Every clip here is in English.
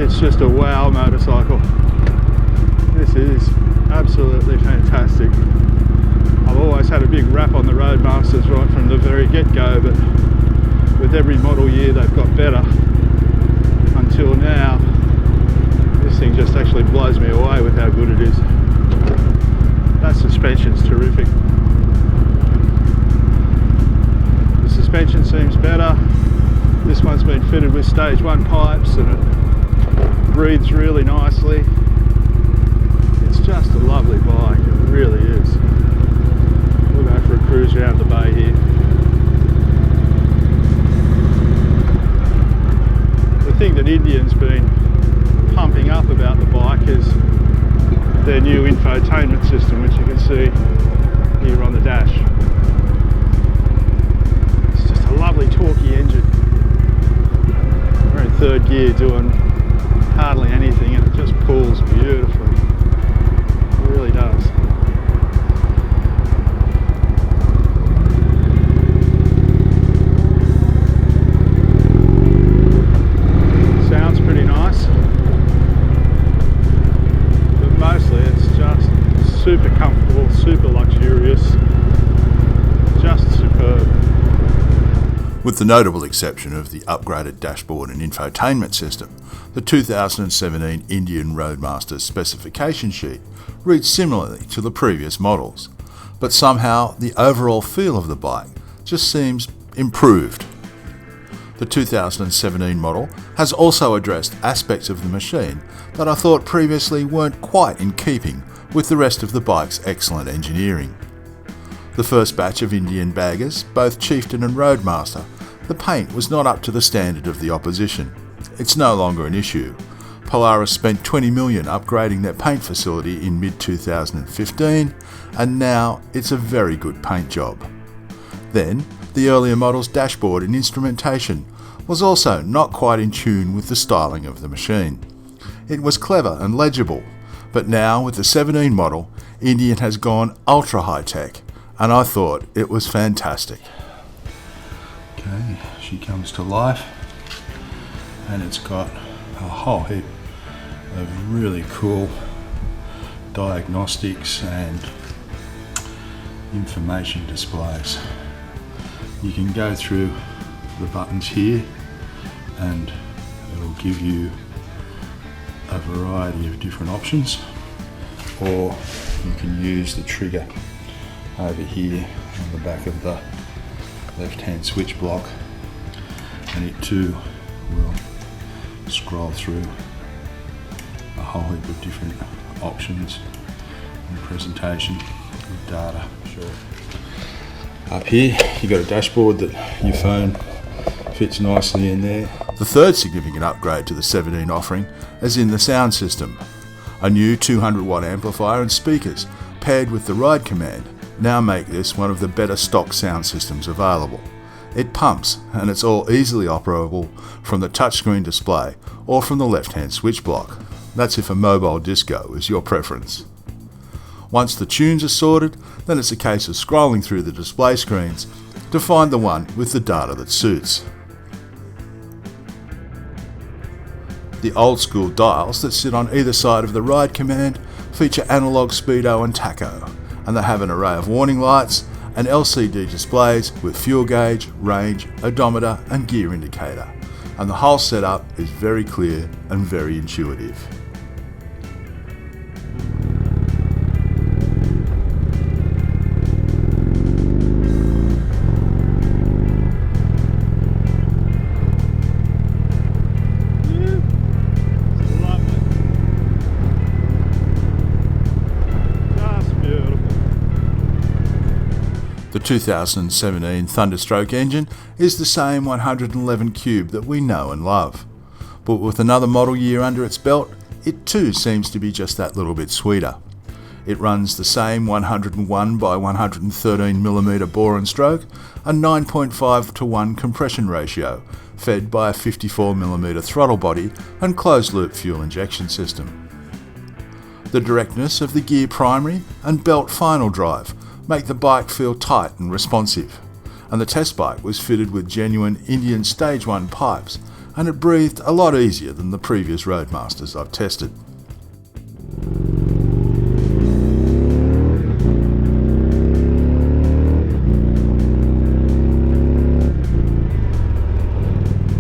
It's just a wow motorcycle. This is absolutely fantastic. I've always had a big rap on the Roadmasters right from the very get-go, but with every model year they've got better. Until now, this thing just actually blows me away with how good it is. That suspension's terrific. The suspension seems better. This one's been fitted with stage 1 pipes and it breathes really nicely. It's just a lovely bike, it really is. We'll go for a cruise around the bay here. The thing that Indian's been pumping up about the bike is their new infotainment system, which you can see here on the dash. It's just a lovely torquey engine. We're in 3rd gear doing hardly anything and it just pulls beautifully. It really does. Sounds pretty nice. But mostly it's just super comfortable, super luxurious, just superb. With the notable exception of the upgraded dashboard and infotainment system, the 2017 Indian Roadmaster specification sheet reads similarly to the previous models, but somehow the overall feel of the bike just seems improved. The 2017 model has also addressed aspects of the machine that I thought previously weren't quite in keeping with the rest of the bike's excellent engineering. The first batch of Indian baggers, both Chieftain and Roadmaster, the paint was not up to the standard of the opposition. It's no longer an issue. Polaris spent $20 million upgrading their paint facility in mid-2015, and now it's a very good paint job. Then, the earlier model's dashboard and instrumentation was also not quite in tune with the styling of the machine. It was clever and legible, but now with the 17 model, Indian has gone ultra high-tech, and I thought it was fantastic. Okay, she comes to life, and it's got a whole heap of really cool diagnostics and information displays. You can go through the buttons here and it'll give you a variety of different options, or you can use the trigger over here on the back of the left-hand switch block, and it too will scroll through a whole heap of different options and presentation of data. Sure. Up here you've got a dashboard that your phone fits nicely in there. The third significant upgrade to the 17 offering is in the sound system. A new 200 watt amplifier and speakers paired with the ride command now make this one of the better stock sound systems available. It pumps, and it's all easily operable from the touchscreen display or from the left-hand switch block. That's if a mobile disco is your preference. Once the tunes are sorted, then it's a case of scrolling through the display screens to find the one with the data that suits. The old school dials that sit on either side of the ride command feature analog speedo and tacho, and they have an array of warning lights and LCD displays with fuel gauge, range, odometer and gear indicator, and the whole setup is very clear and very intuitive. The 2017 Thunderstroke engine is the same 111 cube that we know and love, but with another model year under its belt, it too seems to be just that little bit sweeter. It runs the same 101 by 113mm bore and stroke, a 9.5:1 compression ratio, fed by a 54mm throttle body and closed-loop fuel injection system. The directness of the gear primary and belt final drive make the bike feel tight and responsive, and the test bike was fitted with genuine Indian Stage 1 pipes and it breathed a lot easier than the previous Roadmasters I've tested.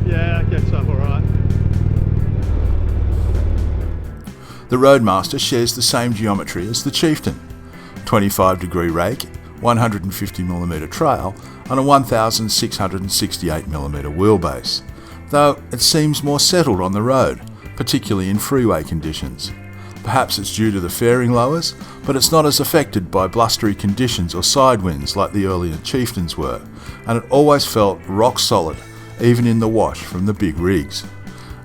Yeah, it gets up alright. The Roadmaster shares the same geometry as the Chieftain: 25-degree rake, 150mm trail and a 1668mm wheelbase, though it seems more settled on the road, particularly in freeway conditions. Perhaps it's due to the fairing lowers, but it's not as affected by blustery conditions or side winds like the earlier Chieftains were, and it always felt rock solid, even in the wash from the big rigs.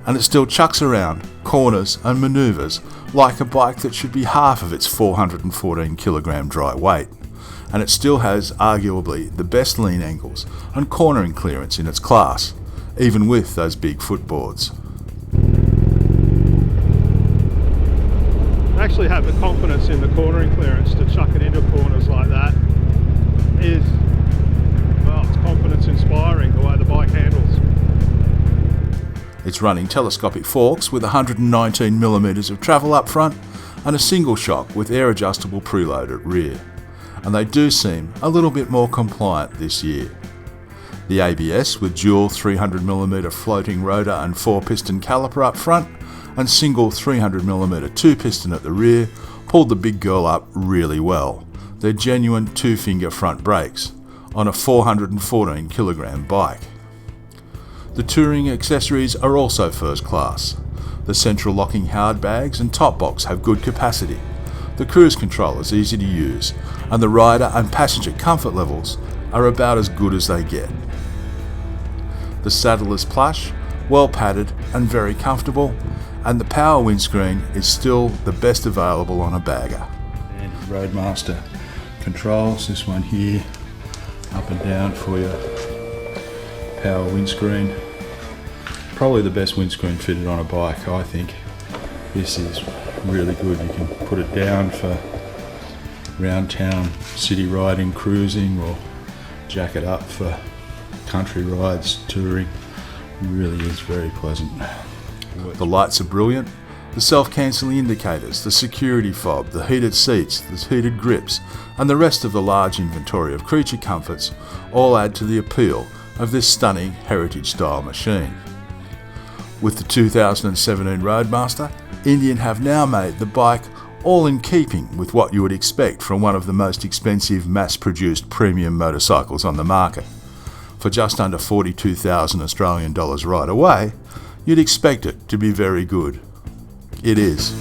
And it still chucks around corners and manoeuvres like a bike that should be half of its 414kg dry weight. And it still has arguably the best lean angles and cornering clearance in its class, even with those big footboards. Actually have the confidence in the cornering clearance to chuck it into corners like that is, well, it's confidence inspiring the way the bike handles. It's running telescopic forks with 119mm of travel up front and a single shock with air adjustable preload at rear. And they do seem a little bit more compliant this year. The ABS with dual 300mm floating rotor and 4-piston caliper up front and single 300mm 2-piston at the rear pulled the big girl up really well. They're genuine 2-finger front brakes on a 414kg bike. The touring accessories are also first class. The central locking hard bags and top box have good capacity. The cruise control is easy to use, and the rider and passenger comfort levels are about as good as they get. The saddle is plush, well padded and very comfortable, and the power windscreen is still the best available on a bagger. And Roadmaster controls, this one here, up and down for your power windscreen. Probably the best windscreen fitted on a bike, I think. This is really good. You can put it down for round town city riding, cruising, or jack it up for country rides, touring. It really is very pleasant. The lights are brilliant. The self-cancelling indicators, the security fob, the heated seats, the heated grips, and the rest of the large inventory of creature comforts all add to the appeal of this stunning heritage-style machine. With the 2017 Roadmaster, Indian have now made the bike all in keeping with what you would expect from one of the most expensive mass-produced premium motorcycles on the market. For just under 42,000 Australian dollars right away, you'd expect it to be very good. It is.